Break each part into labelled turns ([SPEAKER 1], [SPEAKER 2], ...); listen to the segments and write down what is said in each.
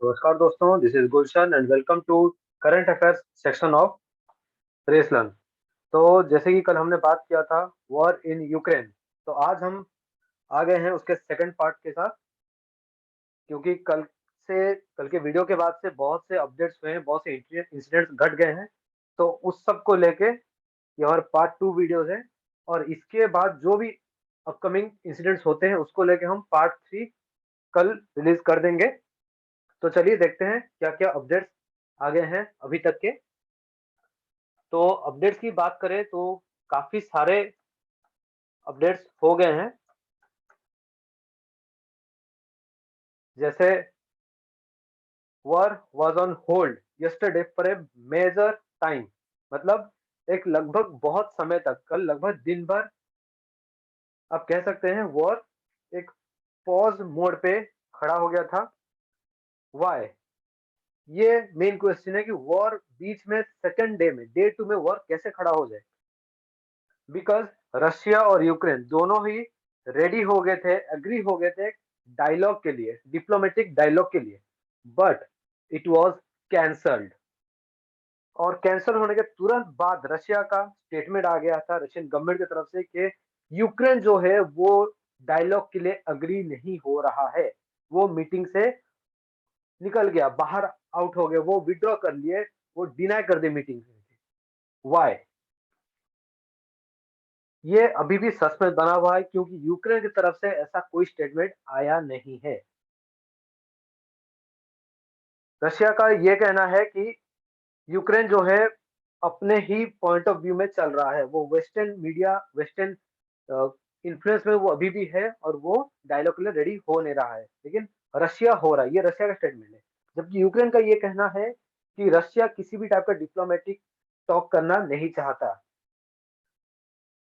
[SPEAKER 1] नमस्कार दोस्तों, this is Gulshan and welcome to current affairs section of रेसलन। तो जैसे कि कल हमने बात किया था वॉर इन यूक्रेन, तो आज हम आ गए हैं उसके सेकंड पार्ट के साथ, क्योंकि कल के वीडियो के बाद से बहुत से अपडेट्स हुए हैं, बहुत से इंसिडेंट्स घट गए हैं। तो उस सब को लेके ये हमारा पार्ट 2 वीडियोस है, और इसके बाद जो भी अपकमिंग इंसिडेंट्स होते हैं उसको लेके हम पार्ट 3 कल रिलीज कर देंगे। तो चलिए देखते हैं क्या क्या अपडेट्स आ गए हैं अभी तक के। तो अपडेट्स की बात करें तो काफी सारे अपडेट्स हो गए हैं। जैसे war was on hold yesterday for a major time, मतलब एक लगभग बहुत समय तक, कल लगभग दिन भर आप कह सकते हैं वॉर एक पॉज मोड पे खड़ा हो गया था। वाई, ये मेन क्वेश्चन है कि वॉर बीच में सेकंड डे में, डे 2 में वॉर कैसे खड़ा हो जाए। बिकॉज रशिया और यूक्रेन दोनों ही रेडी हो गए थे, एग्री हो गए थे डायलॉग के लिए, डिप्लोमेटिक डायलॉग के लिए, बट इट वाज कैंसल्ड। और कैंसिल होने के तुरंत बाद रशिया का स्टेटमेंट आ गया था रशियन गवर्नमेंट की तरफ से कि यूक्रेन जो है वो डायलॉग के लिए अग्री नहीं हो रहा है, वो मीटिंग से निकल गया, बाहर आउट हो गए, वो विड्रॉ कर लिए, वो डिनाई कर दी मीटिंग से। वाई, ये अभी भी सस्पेंस बना हुआ है, क्योंकि यूक्रेन की तरफ से ऐसा कोई स्टेटमेंट आया नहीं है। रशिया का ये कहना है कि यूक्रेन जो है अपने ही पॉइंट ऑफ व्यू में चल रहा है, वो वेस्टर्न मीडिया, वेस्टर्न इन्फ्लुएंस में वो अभी भी है, और वो डायलॉग के लिए रेडी हो नहीं रहा है, लेकिन रशिया हो रहा है। ये रशिया का स्टेटमेंट है। जबकि यूक्रेन का ये कहना है कि रशिया किसी भी टाइप का डिप्लोमेटिक टॉक करना नहीं चाहता,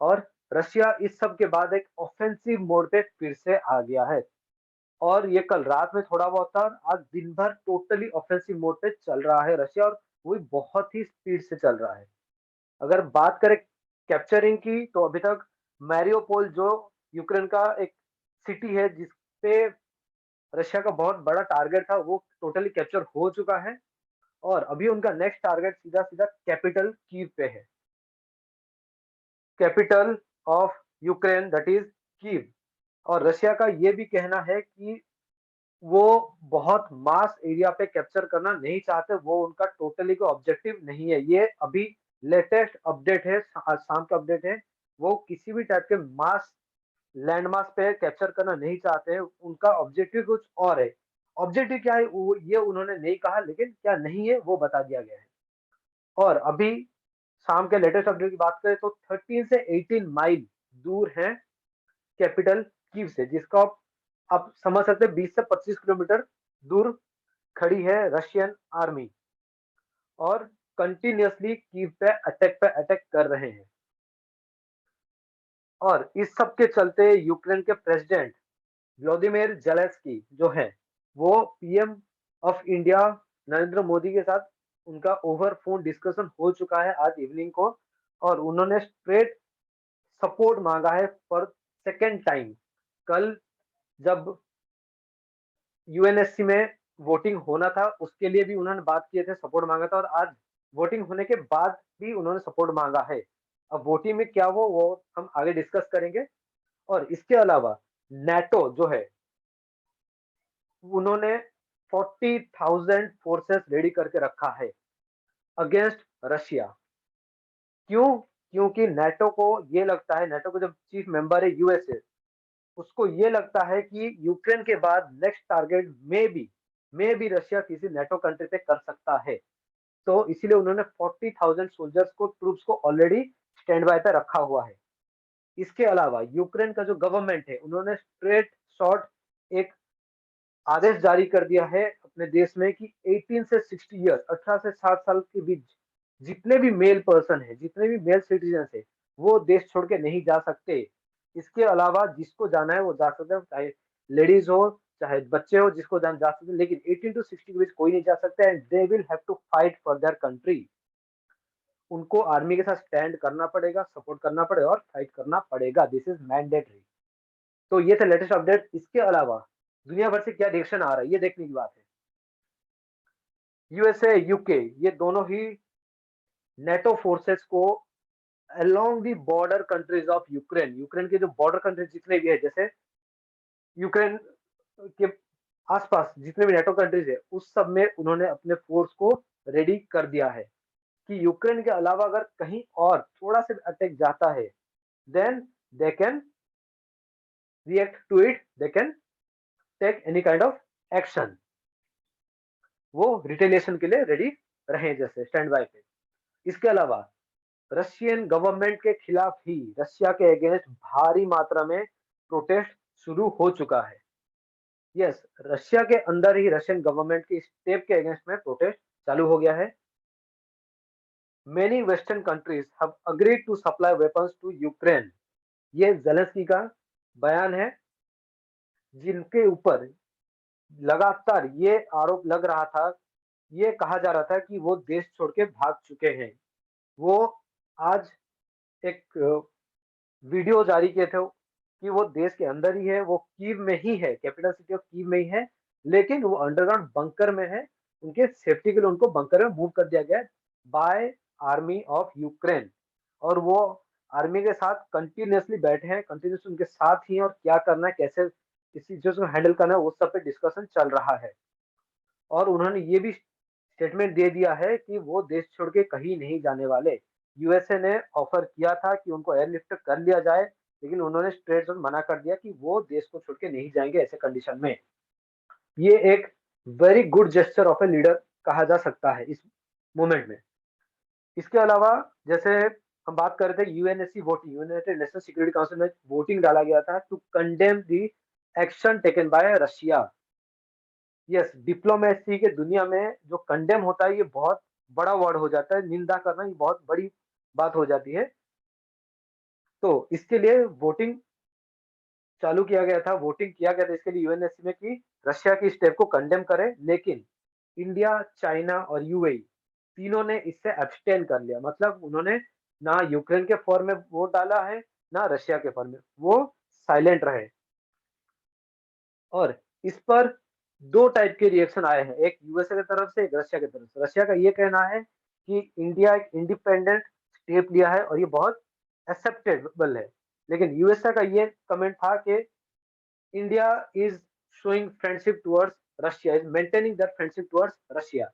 [SPEAKER 1] और रशिया इस सब के बाद एक ऑफेंसिव मोड पे फिर से आ गया है। और ये कल रात में थोड़ा बहुत था, और आज दिन भर टोटली ऑफेंसिव मोड पे चल रहा है रशिया, और वो भी बहुत ही स्पीड से चल रहा है। अगर बात करें कैप्चरिंग की, तो अभी तक मैरियोपोल जो यूक्रेन का एक सिटी है जिसपे रशिया का बहुत बड़ा टारगेट था, वो टोटली कैप्चर हो चुका है। और अभी उनका नेक्स्ट टारगेट सीधा सीधा कैपिटल कीव पे है, capital of Ukraine that is Kyiv. और रशिया का ये भी कहना है कि वो बहुत मास एरिया पे कैप्चर करना नहीं चाहते, वो उनका टोटली का ऑब्जेक्टिव नहीं है। ये अभी लेटेस्ट अपडेट है, आज शाम का अपडेट है। वो किसी भी टाइप के मास लैंड मास पे कैप्चर करना नहीं चाहते हैं, उनका ऑब्जेक्टिव कुछ और है। ऑब्जेक्टिव क्या है वो ये उन्होंने नहीं कहा, लेकिन क्या नहीं है वो बता दिया गया है। और अभी शाम के लेटेस्ट अपडेट की बात करें तो 13 से 18 माइल दूर है कैपिटल कीव से, जिसका आप समझ सकते हैं 20 से 25 किलोमीटर दूर खड़ी है रशियन आर्मी, और कंटिन्यूअसली कीव पे अटैक कर रहे हैं। और इस सब के चलते यूक्रेन के प्रेसिडेंट व्लादिमीर जेलेंस्की जो है, वो PM of India Narendra Modi के साथ उनका ओवर फोन डिस्कशन हो चुका है आज इवनिंग को, और उन्होंने स्ट्रेट सपोर्ट मांगा है फॉर सेकेंड टाइम। कल जब यूएनएससी में वोटिंग होना था उसके लिए भी उन्होंने बात किए थे, सपोर्ट मांगा था, और आज वोटिंग होने के बाद भी उन्होंने सपोर्ट मांगा है। अब वोटिंग में क्या वो हम आगे डिस्कस करेंगे। और इसके अलावा नेटो जो है, उन्होंने 40,000 फोर्सेस रेडी करके रखा है अगेंस्ट रशिया। क्यों? क्योंकि नेटो को ये लगता है, नेटो को जब चीफ मेंबर है यूएसए, उसको ये लगता है कि यूक्रेन के बाद नेक्स्ट टारगेट में भी रशिया किसी नेटो कंट्री पे कर सकता है। तो इसीलिए उन्होंने 40,000 सोल्जर्स को, ट्रूप्स को ऑलरेडी स्टैंड बाय पे रखा हुआ है। इसके अलावा यूक्रेन का जो गवर्नमेंट है, उन्होंने स्ट्रेट शॉट एक आदेश जारी कर दिया है अपने देश में कि 18 से 60 ईयर्स, 18 से 60 साल के बीच जितने भी मेल पर्सन है, जितने भी मेल सिटीजन है, वो देश छोड़ के नहीं जा सकते। इसके अलावा जिसको जाना है वो जा सकते हैं, चाहे लेडीज हो चाहे बच्चे हो, जिसको जा सकते हैं, लेकिन 18 टू 60 के बीच कोई नहीं जा सकता, and they will have to fight for their country. उनको आर्मी के साथ स्टैंड करना पड़ेगा, सपोर्ट करना पड़ेगा, और फाइट करना पड़ेगा, दिस इज मैंडेटरी। तो ये थे लेटेस्ट अपडेट। इसके अलावा दुनिया भर से क्या रिएक्शन आ रहा है ये देखने की बात है। यूएसए, यूके, ये दोनों ही नेटो फोर्सेस को along the border countries of Ukraine, Ukraine के जो बॉर्डर कंट्रीज जितने भी है, जैसे यूक्रेन के आसपास जितने भी नेटो कंट्रीज है, उस सब में उन्होंने अपने फोर्स को रेडी कर दिया है कि यूक्रेन के अलावा अगर कहीं और थोड़ा सा अटैक जाता है, then they can react to it, they can take any kind of action. वो रिटेलिएशन के लिए रेडी रहे, जैसे स्टैंड बाय पे। इसके अलावा रशियन गवर्नमेंट के खिलाफ ही रशिया के अगेंस्ट भारी मात्रा में प्रोटेस्ट शुरू हो चुका है। यस, रशिया के अंदर ही रशियन गवर्नमेंट के स्टेप के अगेंस्ट में प्रोटेस्ट चालू हो गया है। Many western countries have agreed to supply weapons to Ukraine. ये जेलेंस्की का बयान है, जिनके ऊपर लगातार ये आरोप लग रहा था, ये कहा जा रहा था कि वो देश छोड़ के भाग चुके हैं। वो आज एक वीडियो जारी किए थे कि वो देश के अंदर ही है, वो कीव में ही है, कैपिटल सिटी ऑफ कीव में ही है, लेकिन वो अंडरग्राउंड बंकर में है। उनके सेफ्टी के लिए उनको बंकर में मूव कर दिया गया बाय आर्मी ऑफ यूक्रेन, और वो आर्मी के साथ कंटिन्यूअसली बैठे हैं, कंटिन्यूअसली उनके साथ ही हैं, और क्या करना है, कैसे इस सिचुएशन को हैंडल करना है, उस सब पे डिस्कशन चल रहा है। और उन्होंने ये भी स्टेटमेंट दे दिया है कि वो देश छोड़ के कहीं नहीं जाने वाले। यूएसए ने ऑफर किया था कि उनको एयरलिफ्ट कर लिया जाए, लेकिन उन्होंने स्ट्रेट मना कर दिया कि वो देश को छोड़ के नहीं जाएंगे ऐसे कंडीशन में। ये एक very good gesture of a leader कहा जा सकता है इस मोमेंट में। इसके अलावा जैसे हम बात कर रहे थे UNSC voting, United Nation Security Council में वोटिंग डाला गया था to condemn the action taken by Russia. Yes, diplomacy के दुनिया में जो कंडेम होता है, ये बहुत बड़ा वर्ड हो जाता है, निंदा करना ये बहुत बड़ी बात हो जाती है। तो इसके लिए वोटिंग चालू किया गया था, वोटिंग किया गया था इसके लिए यूएनएससी में कि रशिया की स्टेप को कंडेम करे, लेकिन इंडिया, चाइना और यूएई तीनों ने इससे एब्सटेन कर लिया। मतलब उन्होंने ना यूक्रेन के फॉर में वोट डाला है, ना रशिया के फॉर में, वो साइलेंट रहे। और इस पर दो टाइप के रिएक्शन आए हैं, एक यूएसए की तरफ से, एक रशिया की तरफ से। रशिया का ये कहना है कि इंडिया एक इंडिपेंडेंट स्टेप लिया है और ये बहुत एक्सेप्टेबल है, लेकिन यूएसए का ये कमेंट था कि India is showing friendship towards Russia, is maintaining that friendship towards Russia.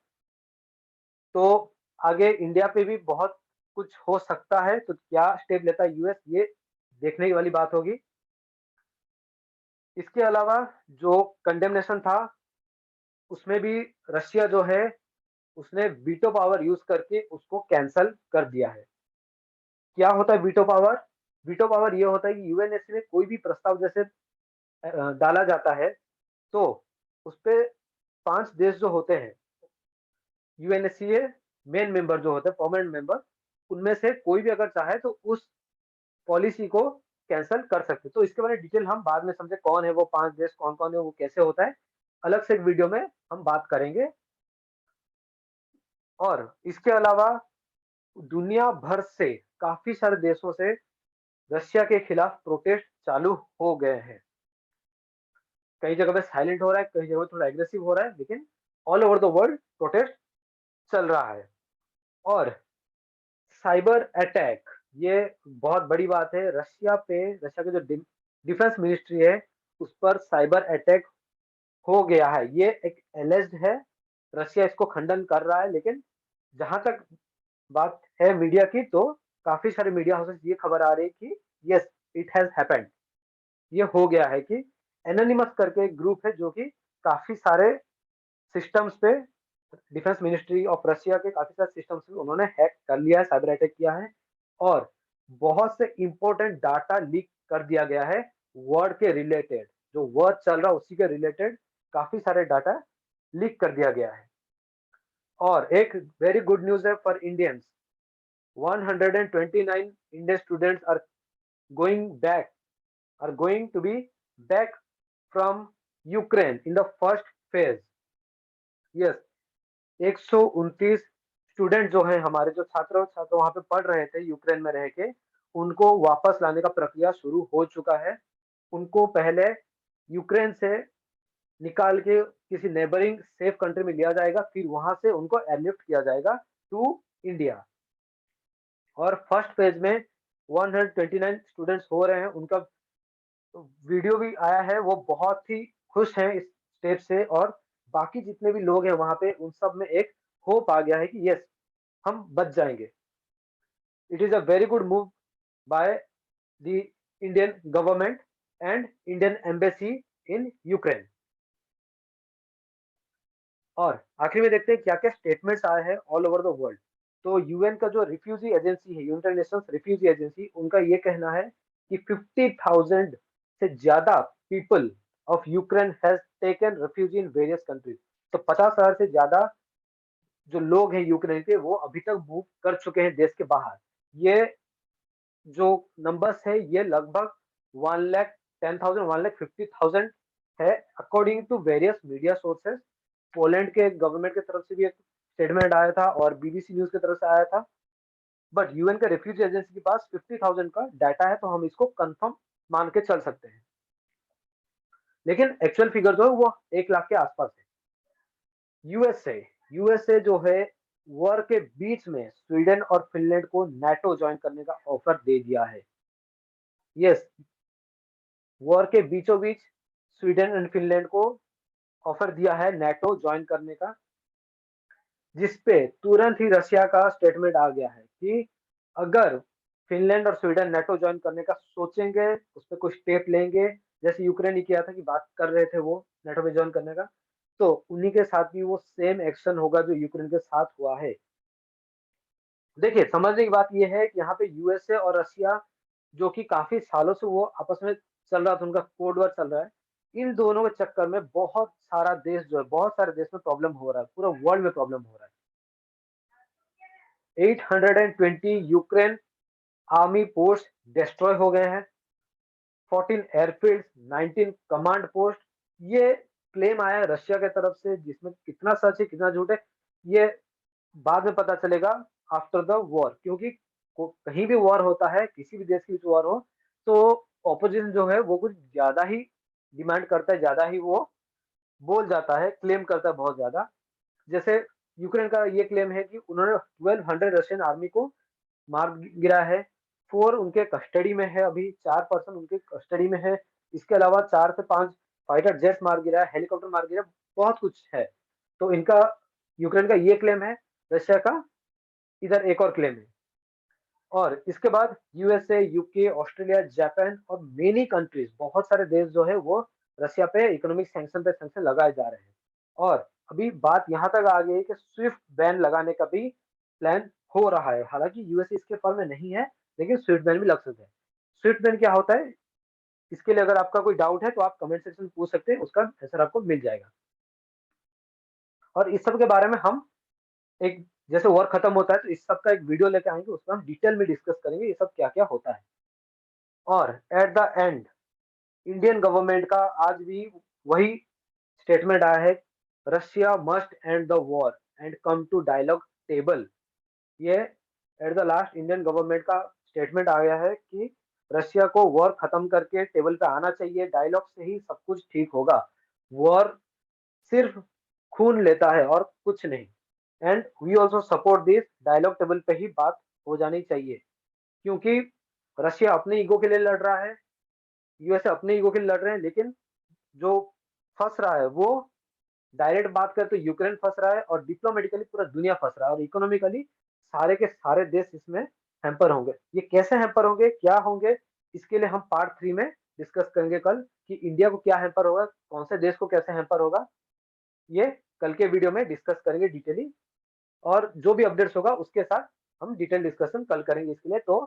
[SPEAKER 1] तो आगे इंडिया पे भी बहुत कुछ हो सकता है, तो क्या स्टेप लेता है यूएस, ये देखने वाली बात होगी। इसके अलावा जो कंडेमनेशन था, उसमें भी रशिया जो है, उसने वीटो पावर यूज करके उसको कैंसल कर दिया है। क्या होता है वीटो पावर? वीटो पावर ये होता है कि यूएनएससी में कोई भी प्रस्ताव जैसे डाला जाता है, तो उसपे 5 देश जो होते हैं यूएनएससी के मेन मेंबर जो होते हैं, परमानेंट मेंबर, उनमें से कोई भी अगर चाहे तो उस पॉलिसी को कैंसल कर सकते। तो इसके बारे में डिटेल हम बाद में समझे, कौन है वो 5 देश, कौन-कौन है, वो कैसे होता है, अलग से एक वीडियो में हम बात करेंगे। और इसके अलावा दुनिया भर से काफ़ी सारे देशों से रशिया के खिलाफ प्रोटेस्ट चालू हो गए हैं। कई जगह पे साइलेंट हो रहा है, कई जगह पे थोड़ा एग्रेसिव हो रहा है, लेकिन all over the world protest चल रहा है। और साइबर अटैक, ये बहुत बड़ी बात है। रशिया पे, रशिया के जो डिफेंस मिनिस्ट्री है, उस पर साइबर अटैक हो गया है। ये एक एलिज्ड है, रशिया इसको खंडन कर रहा है, लेकिन जहां तक बात है मीडिया की, तो काफी सारे मीडिया हाउसेस ये खबर आ रही है कि यस, इट हैज हैपेंड, ये हो गया है कि एनोनिमस करके एक ग्रुप है जो कि काफी सारे सिस्टम्स पे, डिफेंस मिनिस्ट्री ऑफ रशिया के काफी सारे सिस्टम्स पे उन्होंने हैक कर लिया है, साइबर अटैक किया है, और बहुत से इंपॉर्टेंट डाटा लीक कर दिया गया है। वर्ड के रिलेटेड, जो वर्ड चल रहा है उसी के रिलेटेड काफी सारे डाटा लीक कर दिया गया है। और एक वेरी गुड न्यूज है for Indians, 129 Indian students are going back, are going to be back from Ukraine in the first phase. Yes, 129 student जो हैं हमारे, जो छात्र छात्र वहां पे पढ़ रहे थे यूक्रेन में रह के, उनको वापस लाने का प्रक्रिया शुरू हो चुका है। उनको पहले यूक्रेन से निकाल के किसी नेबरिंग सेफ कंट्री में लिया जाएगा, फिर वहां से उनको एयरलिफ्ट किया जाएगा टू इंडिया। और फर्स्ट फेज में 129 स्टूडेंट्स हो रहे हैं, उनका वीडियो भी आया है, वो बहुत ही खुश हैं इस स्टेप से। और बाकी जितने भी लोग हैं वहां पे, उन सब में एक होप आ गया है कि यस, हम बच जाएंगे। It is a very good move by the Indian government and Indian embassy in Ukraine. और आखिर में देखते हैं क्या क्या स्टेटमेंट्स आए हैं ऑल ओवर द वर्ल्ड। तो यूएन का जो रिफ्यूजी एजेंसी है, यूनाइटेड नेशंस रिफ्यूजी एजेंसी, उनका ये कहना है कि 50,000 से ज्यादा people of Ukraine has taken refugee in various countries. तो 50,000 से ज्यादा जो लोग हैं यूक्रेन के, वो अभी तक मूव कर चुके हैं देश के बाहर। ये जो नंबर्स है, ये लगभग 1,10,000 1,50,000 है, according to various media sources. Poland के गवर्नमेंट की तरफ से भी एक स्टेटमेंट आया था और बीबीसी न्यूज की तरफ से आया था। बट यूएन का रेफ्यूजी एजेंसी के पास 50,000 का डाटा है, तो हम इसको कंफर्म मान के चल सकते हैं। लेकिन एक्चुअल फिगर जो है वो 1 लाख के आसपास है। यूएसए यूएसए जो है, वॉर के बीच में स्वीडन और फिनलैंड को नाटो ज्वाइन करने का ऑफर दे दिया है। यस, वॉर के बीचों बीच स्वीडन एंड फिनलैंड को ऑफर दिया है नाटो ज्वाइन करने का, जिसपे तुरंत ही रशिया का स्टेटमेंट आ गया है कि अगर फिनलैंड और स्वीडन नाटो ज्वाइन करने का सोचेंगे, उस पर कुछ स्टेप लेंगे, जैसे यूक्रेन ने किया था कि बात कर रहे थे वो नाटो में ज्वाइन करने का, तो उन्हीं के साथ भी वो सेम एक्शन होगा जो यूक्रेन के साथ हुआ है। देखिए, समझने की बात ये है कि यहाँ पे यूएसए और रशिया, जो कि काफी सालों से वो आपस में चल रहा था, उनका कोल्ड वॉर चल रहा है, इन दोनों के चक्कर में बहुत सारा देश जो है, बहुत सारे देश में प्रॉब्लम हो रहा है, पूरा वर्ल्ड में प्रॉब्लम हो रहा है। 820 यूक्रेन आर्मी पोस्ट डिस्ट्रॉय हो गए हैं, 14 एयरफील्ड, 19 कमांड पोस्ट। ये क्लेम आया है रशिया की तरफ से, जिसमें कितना सच है कितना झूठ है, ये बाद में पता चलेगा आफ्टर द वॉर। क्योंकि कहीं भी वॉर होता है, किसी भी देश की वॉर हो, तो ऑपोजिशन जो है वो कुछ ज्यादा ही डिमांड करता है, ज्यादा ही वो बोल जाता है, क्लेम करता है बहुत ज्यादा। जैसे यूक्रेन का ये क्लेम है कि उन्होंने 1200 रशियन आर्मी को मार गिरा है, 4 उनके कस्टडी में है, अभी 4 पर्सन उनके कस्टडी में है। इसके अलावा 4 से 5 फाइटर जेट्स मार गिरा है, हेलीकॉप्टर मार गिरा है, बहुत कुछ है। तो इनका, यूक्रेन का ये क्लेम है, रशिया का इधर एक और क्लेम है। और इसके बाद यूएसए, यूके, ऑस्ट्रेलिया, जापान और मेनी कंट्रीज, बहुत सारे देश जो है वो रशिया पे इकोनॉमिक सैंक्शन पे सैंक्शन लगाए जा रहे हैं। और अभी बात यहाँ तक आ गई है कि स्विफ्ट बैन लगाने का भी प्लान हो रहा है। हालांकि यूएसए इसके फॉर्म में नहीं है, लेकिन स्विफ्ट बैन भी लग सकता है। स्विफ्ट बैन क्या होता है, इसके लिए अगर आपका कोई डाउट है तो आप कमेंट सेक्शन में पूछ सकते हैं, उसका आंसर आपको मिल जाएगा। और इस सब के बारे में हम एक, जैसे वॉर खत्म होता है तो इस सब का एक वीडियो लेके आएंगे, उसमें हम डिटेल में डिस्कस करेंगे ये सब क्या क्या होता है। और at the end, Indian government का आज भी वही स्टेटमेंट आया है, Russia must end the war and come to dialogue table. ये at the last Indian government का स्टेटमेंट आ गया है कि रशिया को वॉर खत्म करके टेबल पे आना चाहिए, डायलॉग से ही सब कुछ ठीक होगा। वॉर सिर्फ खून लेता है और कुछ नहीं। And we also support this, dialogue table पे ही बात हो जानी चाहिए। क्योंकि रशिया अपने ईगो के लिए लड़ रहा है, यूएसए अपने ईगो के लिए लड़ रहे हैं, लेकिन जो फंस रहा है वो, डायरेक्ट बात करें तो यूक्रेन फंस रहा है, और डिप्लोमेटिकली पूरा दुनिया फंस रहा है, और इकोनॉमिकली सारे के सारे देश इसमें हैम्पर होंगे। ये कैसे हैम्पर होंगे, क्या होंगे, इसके लिए हम पार्ट 3 में डिस्कस करेंगे कल, कि इंडिया को क्या हैम्पर होगा, कौन से देश को कैसे हैम्पर होगा। ये कल के वीडियो में डिस्कस करेंगे डिटेली, और जो भी अपडेट्स होगा उसके साथ हम डिटेल डिस्कशन कल करेंगे। इसके लिए तो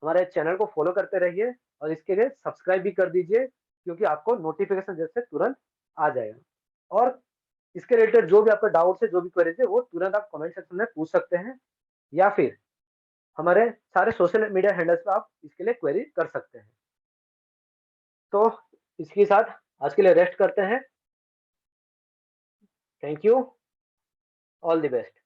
[SPEAKER 1] हमारे चैनल को फॉलो करते रहिए, और इसके लिए सब्सक्राइब भी कर दीजिए, क्योंकि आपको नोटिफिकेशन जैसे तुरंत आ जाएगा। और इसके रिलेटेड जो भी आपका डाउट है, जो भी क्वेरीज है, वो तुरंत आप कमेंट सेक्शन में पूछ सकते हैं, या फिर हमारे सारे सोशल मीडिया हैंडल्स पे आप इसके लिए क्वेरी कर सकते हैं। तो इसके साथ आज के लिए रेस्ट करते हैं। Thank you, all the best.